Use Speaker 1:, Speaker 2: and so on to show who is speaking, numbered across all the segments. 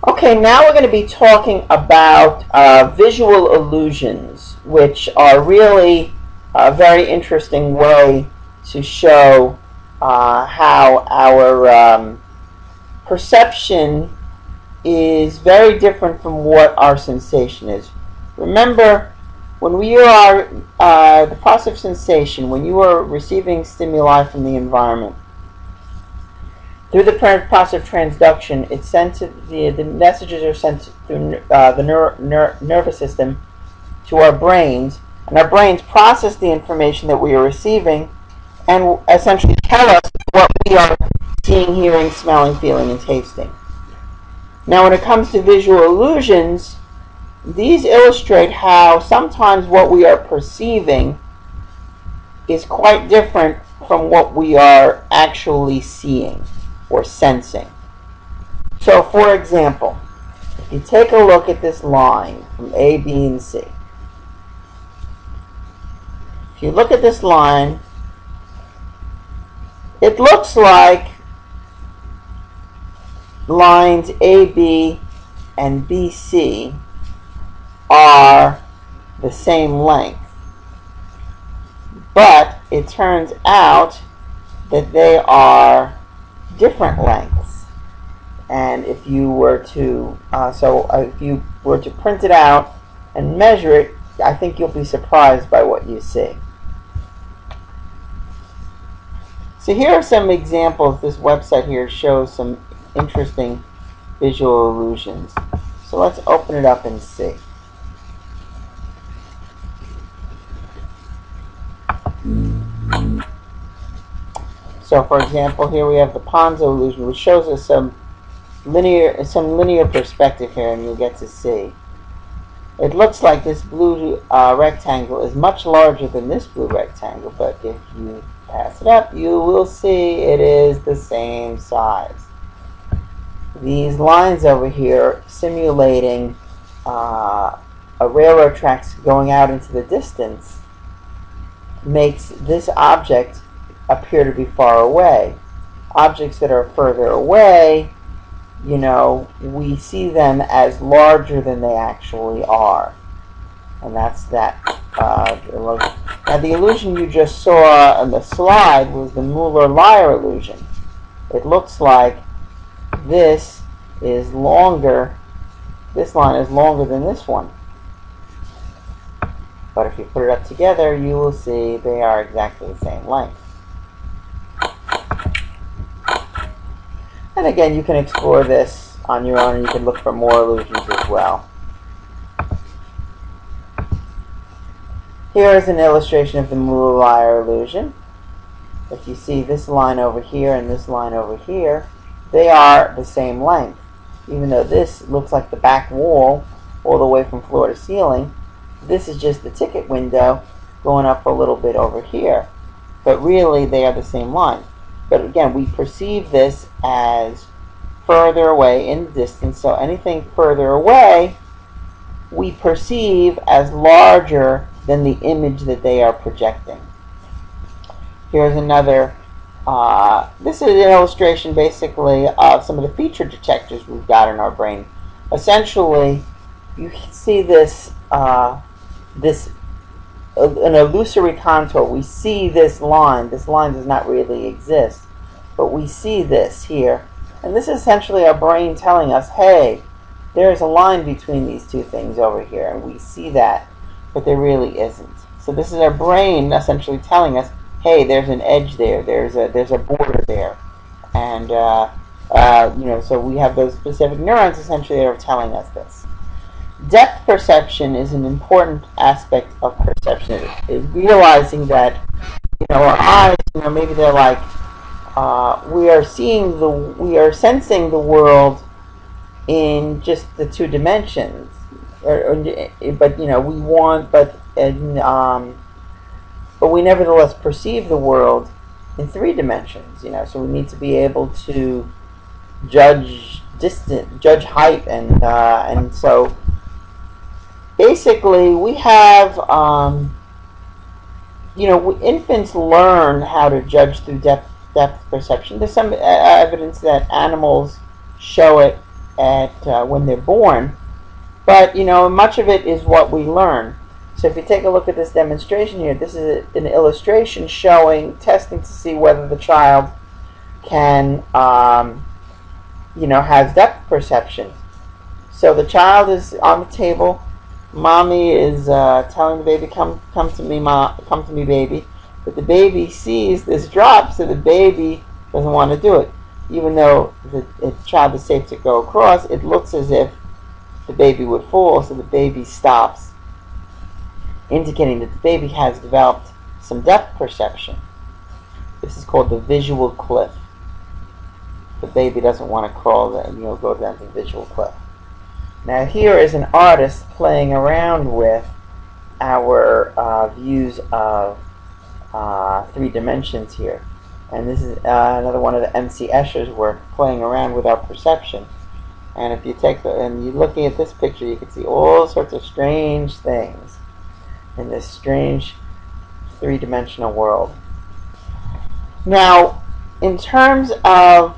Speaker 1: Okay, now we're going to be talking about visual illusions, which are really a very interesting way to show how our perception is very different from what our sensation is. Remember, when we are the process of sensation, when you are receiving stimuli from the environment, through the process of transduction, it's sent to the messages are sent through the nervous system to our brains, and our brains process the information that we are receiving and essentially tell us what we are seeing, hearing, smelling, feeling, and tasting. Now, when it comes to visual illusions, these illustrate how sometimes what we are perceiving is quite different from what we are actually seeing or sensing. So, for example, if you take a look at this line from A, B, and C, if you look at this line, it looks like lines AB and BC are the same length, but it turns out that they are different lengths. And if you were to if you were to print it out and measure it, I think you'll be surprised by what you see. So here are some examples. This website here shows some interesting visual illusions. So let's open it up and see. So, for example, here we have the Ponzo illusion, which shows us some linear perspective here, and you'll get to see. It looks like this blue rectangle is much larger than this blue rectangle, but if you pass it up, you will see it is the same size. These lines over here simulating a railroad tracks going out into the distance makes this object appear to be far away. Objects that are further away, you know, we see them as larger than they actually are. And that's that illusion. Now, the illusion you just saw on the slide was the Muller-Lyer illusion. It looks like this is longer, this line is longer than this one. But if you put it up together, you will see they are exactly the same length. And again, you can explore this on your own, and you can look for more illusions as well. Here is an illustration of the Muller-Lyer illusion. If you see this line over here and this line over here, they are the same length. Even though this looks like the back wall all the way from floor to ceiling, this is just the ticket window going up a little bit over here. But really, they are the same line. But again, we perceive this as further away in the distance, so anything further away we perceive as larger than the image that they are projecting. Here's another, this is an illustration basically of some of the feature detectors we've got in our brain. Essentially, you see this, an illusory contour. We see this line. This line does not really exist, but we see this here. And this is essentially our brain telling us, hey, there's a line between these two things over here, and we see that, but there really isn't. So this is our brain essentially telling us, hey, there's an edge there, there's a border there. And you know, so we have those specific neurons essentially that are telling us this. Depth perception is an important aspect of perception. It's realizing that, you know, our eyes, you know, maybe they're like, we are sensing the world in just the two dimensions, but you know, but we nevertheless perceive the world in three dimensions. You know, so we need to be able to judge height, and so. Basically, we have, you know, infants learn how to judge through depth perception. There's some evidence that animals show it when they're born, but much of it is what we learn. So if you take a look at this demonstration here, this is an illustration showing testing to see whether the child can has depth perception. So the child is on the table. Mommy is telling the baby, "Come to me, come to me, baby." But the baby sees this drop, so the baby doesn't want to do it. Even though the child is safe to go across, it looks as if the baby would fall, so the baby stops, indicating that the baby has developed some depth perception. This is called the visual cliff. The baby doesn't want to crawl go down the visual cliff. Now here is an artist playing around with our views of 3 dimensions here. And this is another one of the M.C. Escher's work, playing around with our perception. And if you and you're looking at this picture, you can see all sorts of strange things in this strange 3-dimensional world. Now, in terms of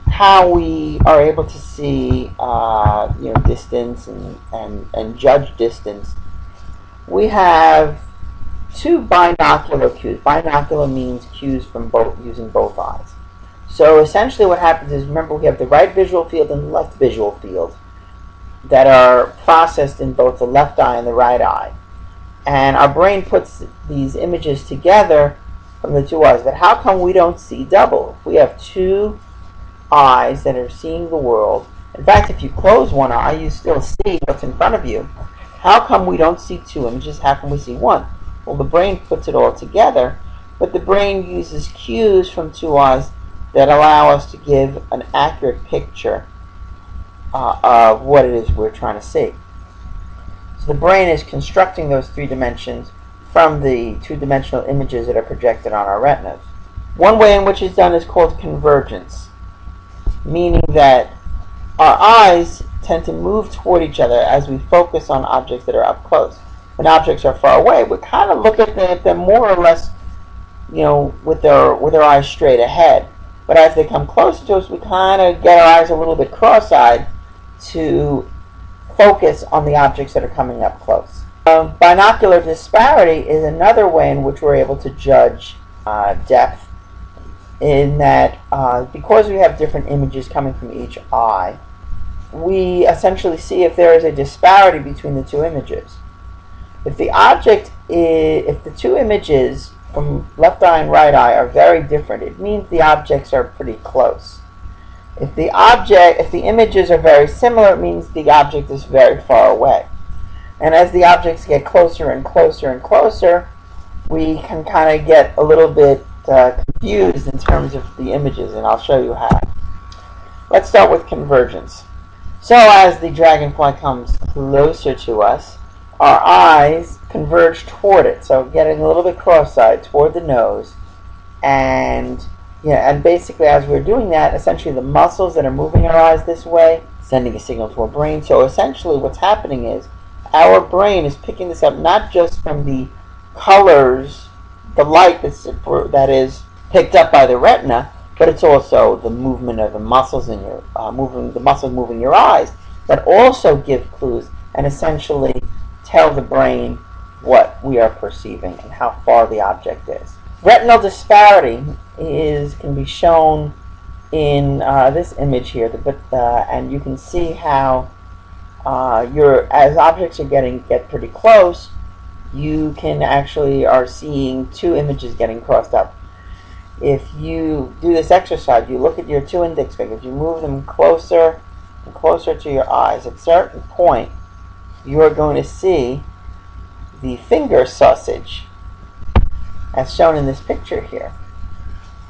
Speaker 1: how we are able to see distance and judge distance, we have 2 binocular cues. Binocular means cues from using both eyes. So essentially what happens is, remember, we have the right visual field and the left visual field that are processed in both the left eye and the right eye. And our brain puts these images together from the 2 eyes. But how come we don't see double? If we have 2 eyes that are seeing the world, in fact, if you close one eye, you still see what's in front of you. How come we don't see 2 images? How come we see 1? Well, the brain puts it all together, but the brain uses cues from 2 eyes that allow us to give an accurate picture of what it is we're trying to see. So the brain is constructing those 3 dimensions from the 2-dimensional images that are projected on our retinas. One way in which it's done is called convergence, meaning that our eyes tend to move toward each other as we focus on objects that are up close. When objects are far away, we kind of look at them more or less, with our eyes straight ahead. But as they come closer to us, we kind of get our eyes a little bit cross-eyed to focus on the objects that are coming up close. Binocular disparity is another way in which we're able to judge depth, in that because we have different images coming from each eye, we essentially see if there is a disparity between the 2 images. If the 2 images from left eye and right eye are very different, it means the objects are pretty close. If the images are very similar, it means the object is very far away. And as the objects get closer and closer and closer, we can kind of get a little bit confused in terms of the images, and I'll show you how. Let's start with convergence. So as the dragonfly comes closer to us, our eyes converge toward it, so getting a little bit cross-eyed toward the nose, and basically as we're doing that, essentially the muscles that are moving our eyes this way, sending a signal to our brain. So essentially what's happening is our brain is picking this up not just from the colors, the light that is picked up by the retina, but it's also the movement of the muscles in your moving your eyes that also give clues and essentially tell the brain what we are perceiving and how far the object is. Retinal disparity can be shown in this image here, and you can see how as objects get pretty close, you can actually are seeing 2 images getting crossed up. If you do this exercise, you look at your 2 index fingers, you move them closer and closer to your eyes. At a certain point, you are going to see the finger sausage, as shown in this picture here.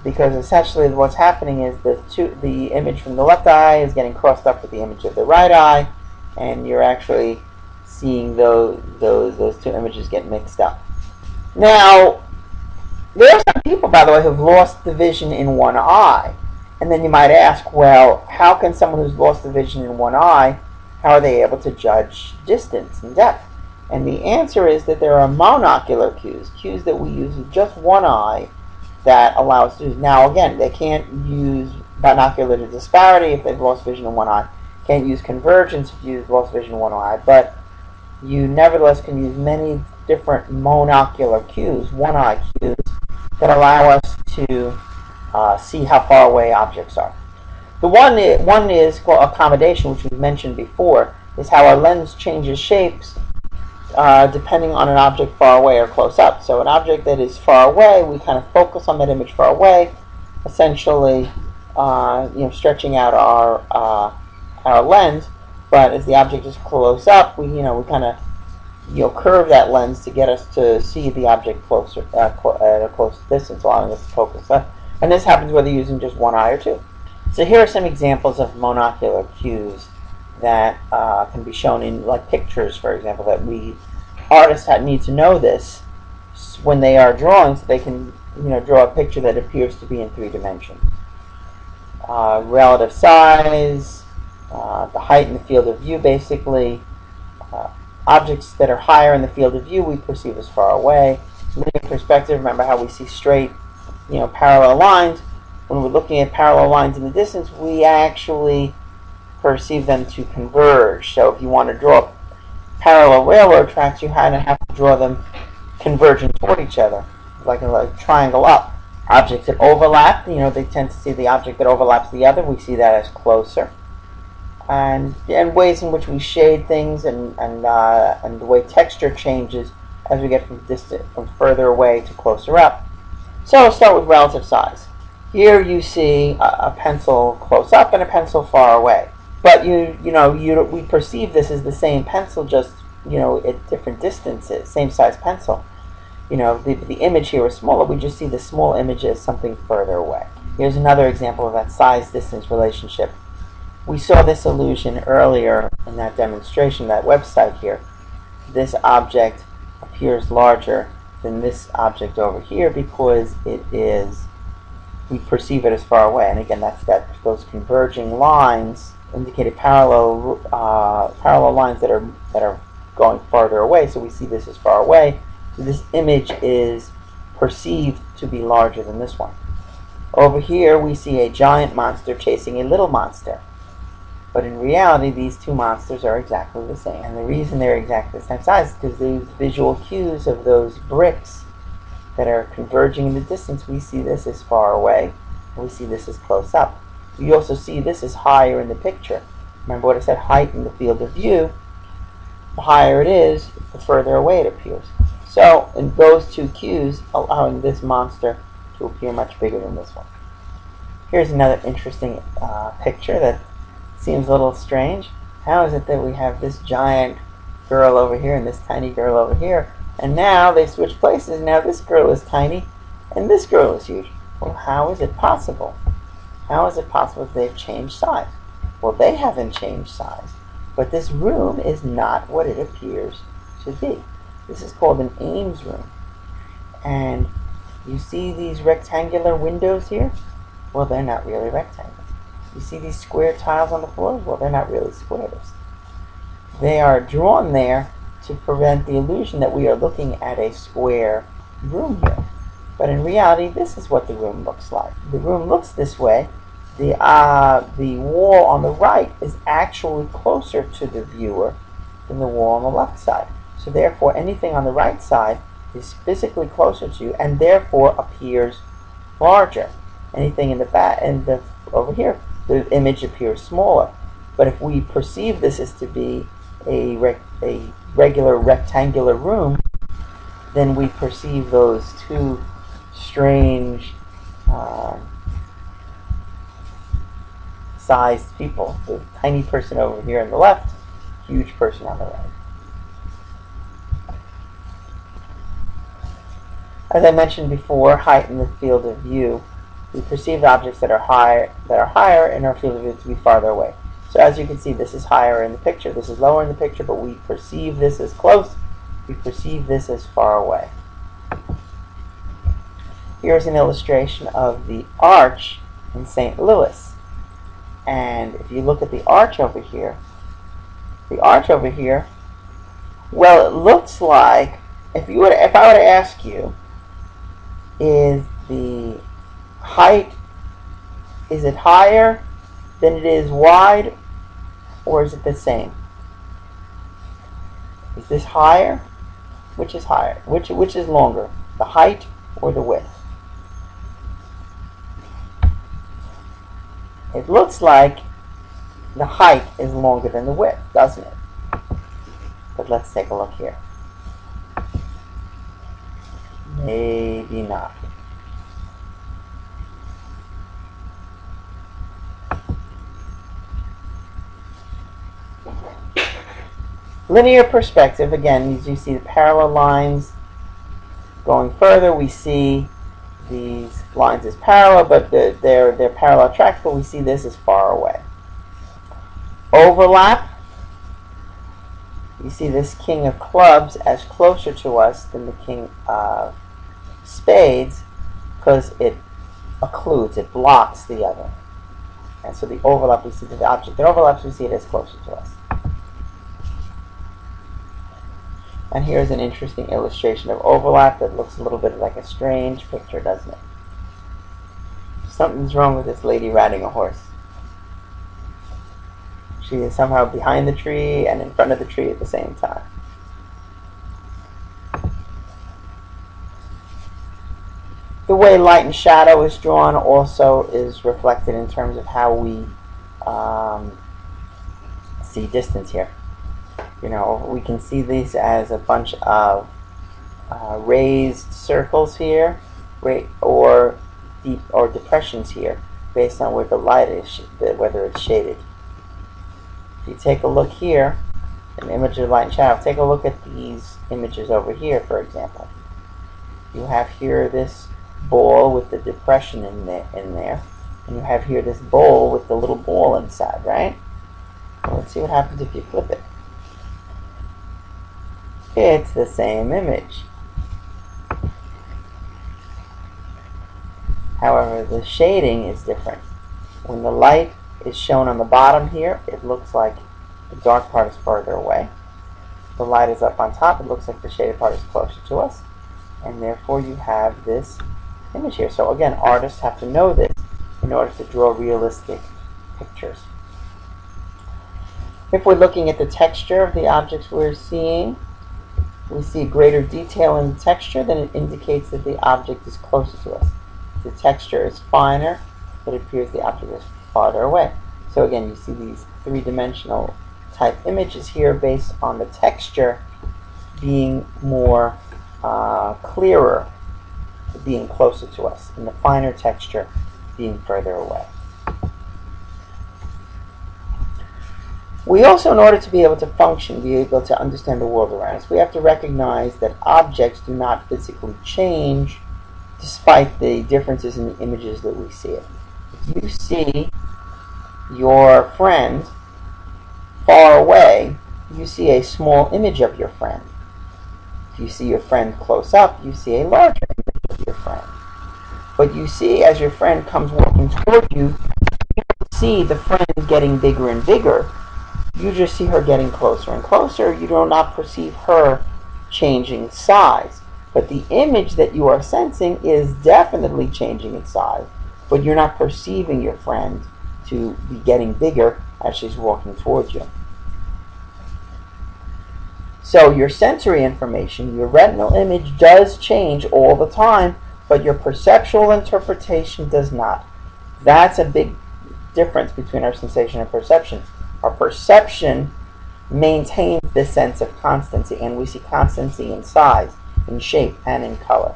Speaker 1: Because essentially what's happening is the image from the left eye is getting crossed up with the image of the right eye, and you're actually seeing those 2 images get mixed up. Now, there are some people, by the way, who've lost the vision in one eye. And then you might ask, well, how can someone who's lost the vision in one eye, how are they able to judge distance and depth? And the answer is that there are monocular cues that we use with just one eye that allow us to do. Now, again, they can't use binocular disparity if they've lost vision in one eye. Can't use convergence if you've lost vision in one eye, but you nevertheless can use many different monocular cues, one-eye cues, that allow us to see how far away objects are. The one is called accommodation, which we mentioned before, is how our lens changes shapes depending on an object far away or close up. So an object that is far away, we kind of focus on that image far away, essentially stretching out our lens. But as the object is close up, we kind of curve that lens to get us to see the object closer at a close distance, allowing us to focus. And this happens whether you're using just one eye or two. So here are some examples of monocular cues that can be shown in like pictures, for example, that artists need to know this when they are drawing, so they can draw a picture that appears to be in 3 dimensions. Relative size, the height in the field of view, basically. Objects that are higher in the field of view we perceive as far away. Linear perspective, remember how we see straight, parallel lines. When we're looking at parallel lines in the distance, we actually perceive them to converge. So if you want to draw parallel railroad tracks, you kind of have to draw them converging toward each other, like a triangle up. Objects that overlap, they tend to see the object that overlaps the other. We see that as closer. And ways in which we shade things and the way texture changes as we get from further away to closer up. So I'll start with relative size. Here you see a pencil close up and a pencil far away. But we perceive this as the same pencil, just at different distances, same size pencil. The image here is smaller. We just see the small image as something further away. Here's another example of that size-distance relationship. We saw this illusion earlier in that demonstration, that website here. This object appears larger than this object over here because we perceive it as far away. And again, those converging lines indicated parallel lines that are going farther away. So we see this as far away. So this image is perceived to be larger than this one. Over here, we see a giant monster chasing a little monster. But in reality, these two monsters are exactly the same. And the reason they're exactly the same size is because these visual cues of those bricks that are converging in the distance, we see this as far away, and we see this as close up. We also see this as higher in the picture. Remember what I said, height in the field of view. The higher it is, the further away it appears. So, in those two cues, allowing this monster to appear much bigger than this one. Here's another interesting picture that seems a little strange. How is it that we have this giant girl over here and this tiny girl over here, and now they switch places? Now this girl is tiny and this girl is huge. Well, how is it possible? How is it possible that they've changed size? Well, they haven't changed size, but this room is not what it appears to be. This is called an Ames room. And you see these rectangular windows here? Well, they're not really rectangles. You see these square tiles on the floor? Well, they're not really squares. They are drawn there to prevent the illusion that we are looking at a square room here. But in reality, this is what the room looks like. The room looks this way. The wall on the right is actually closer to the viewer than the wall on the left side. So therefore, anything on the right side is physically closer to you and therefore appears larger. Anything in the back and over here, the image appears smaller. But if we perceive this as to be a regular rectangular room, then we perceive those two strange sized people. The tiny person over here on the left, huge person on the right. As I mentioned before, height in the field of view. We perceive objects that are higher in our field of view to be farther away. So as you can see, this is higher in the picture, this is lower in the picture, but we perceive this as close, we perceive this as far away. Here's an illustration of the arch in St. Louis. And if you look at the arch over here, well, it looks like, if I were to ask you, is the height Is it higher than it is wide, or is it the same? Is this higher? Which is higher? Which is longer? The height or the width? It looks like the height is longer than the width, doesn't it? But let's take a look here. Maybe not. Linear perspective, again, as you see the parallel lines going further, we see these lines as parallel, but they're parallel tracks, but we see this as far away. Overlap, you see this king of clubs as closer to us than the king of spades because it occludes, it blocks the other. And so the overlap, we see that the object that overlaps, we see it as closer to us. And here's an interesting illustration of overlap that looks a little bit like a strange picture, doesn't it? Something's wrong with this lady riding a horse. She is somehow behind the tree and in front of the tree at the same time. The way light and shadow is drawn also is reflected in terms of how we see distance here. You know, we can see these as a bunch of raised circles here, or depressions here, based on where the light is, whether it's shaded. If you take a look here, an image of light and shadow, take a look at these images over here, for example. You have here this ball with the depression in there, and you have here this bowl with the little ball inside, right? Well, let's see what happens if you flip it. It's the same image. However, the shading is different. When the light is shown on the bottom here, it looks like the dark part is further away. The light is up on top, it looks like the shaded part is closer to us. And therefore you have this image here. So again, artists have to know this in order to draw realistic pictures. If we're looking at the texture of the objects we're seeing, we see greater detail in the texture, then it indicates that the object is closer to us. The texture is finer, but it appears the object is farther away. So again, you see these three-dimensional type images here based on the texture being more clearer, being closer to us, and the finer texture being further away. We also, in order to be able to function, be able to understand the world around us, we have to recognize that objects do not physically change despite the differences in the images that we see it. If you see your friend far away, you see a small image of your friend. If you see your friend close up, you see a larger image of your friend. But you see, as your friend comes walking toward you, you don't see the friend getting bigger and bigger. You just see her getting closer and closer. You do not perceive her changing size. But the image that you are sensing is definitely changing its size. But you're not perceiving your friend to be getting bigger as she's walking towards you. So your sensory information, your retinal image does change all the time, but your perceptual interpretation does not. That's a big difference between our sensation and perception. Our perception maintains this sense of constancy, and we see constancy in size, in shape, and in color.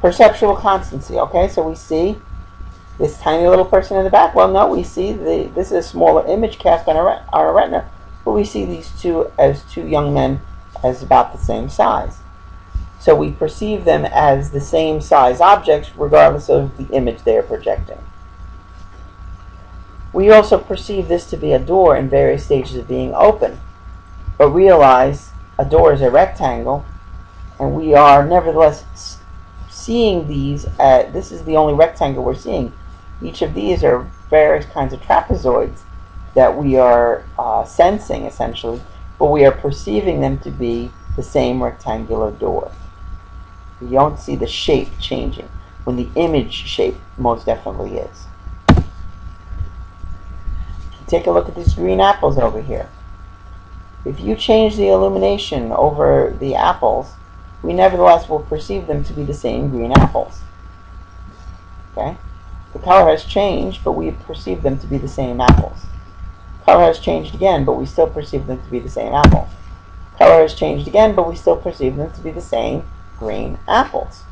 Speaker 1: Perceptual constancy, okay, so we see this tiny little person in the back. Well, no, we see this is a smaller image cast on our retina, but we see these two as two young men as about the same size. So we perceive them as the same size objects regardless of the image they are projecting. We also perceive this to be a door in various stages of being open, but realize a door is a rectangle, and we are nevertheless seeing these. This is the only rectangle we're seeing. Each of these are various kinds of trapezoids that we are sensing, essentially, but we are perceiving them to be the same rectangular door. You don't see the shape changing, when the image shape most definitely is. Take a look at these green apples over here. If you change the illumination over the apples, we nevertheless will perceive them to be the same green apples. Okay? The color has changed, but we perceive them to be the same apples. Color has changed again, but we still perceive them to be the same apple. Color has changed again, but we still perceive them to be the same green apples.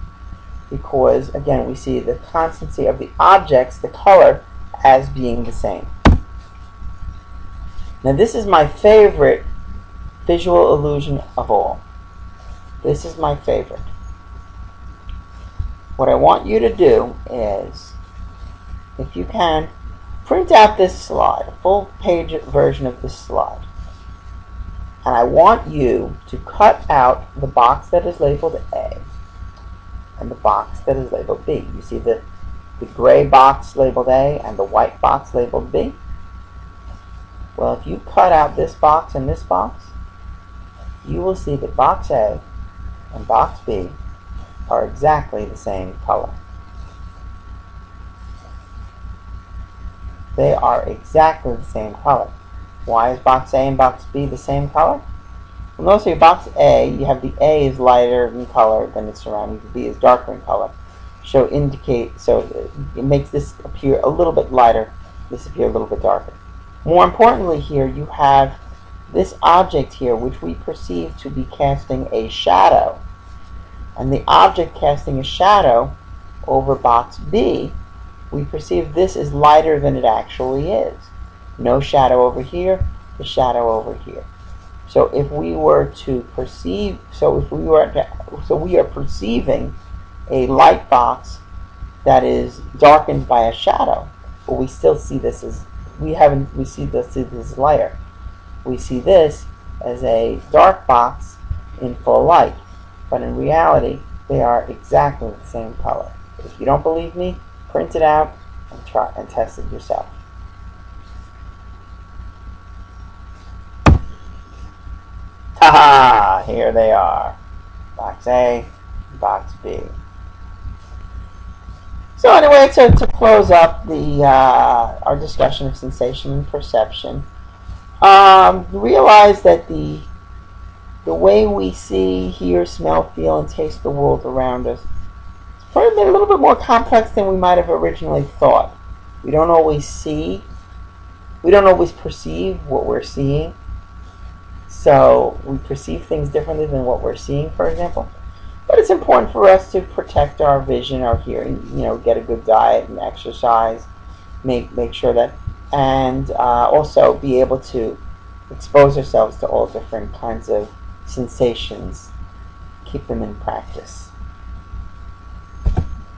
Speaker 1: Because, again, we see the constancy of the objects, the color, as being the same. Now, this is my favorite visual illusion of all. This is my favorite. What I want you to do is, if you can, print out this slide, a full page version of this slide. And I want you to cut out the box that is labeled A and the box that is labeled B. You see the gray box labeled A and the white box labeled B? Well, if you cut out this box and this box, you will see that box A and box B are exactly the same color. They are exactly the same color. Why is box A and box B the same color? Well, notice here, box A, you have the A is lighter in color than its surroundings, the B is darker in color. So it makes this appear a little bit lighter, this appear a little bit darker. More importantly here, you have this object here, which we perceive to be casting a shadow. And the object casting a shadow over box B, we perceive this is lighter than it actually is. No shadow over here, the shadow over here. So if we were to perceive, we are perceiving a light box that is darkened by a shadow, but we still see this as we see this as lighter. We see this as a dark box in full light, but in reality, they are exactly the same color. If you don't believe me, print it out and try and test it yourself. Ta-ha! Here they are. Box A, box B. So anyway, to close up our discussion of sensation and perception, realize that the way we see, hear, smell, feel, and taste the world around us is probably a little bit more complex than we might have originally thought. We don't always perceive what we're seeing. So we perceive things differently than what we're seeing, for example. But it's important for us to protect our vision, our hearing, get a good diet and exercise, make sure that, and also be able to expose ourselves to all different kinds of sensations, keep them in practice.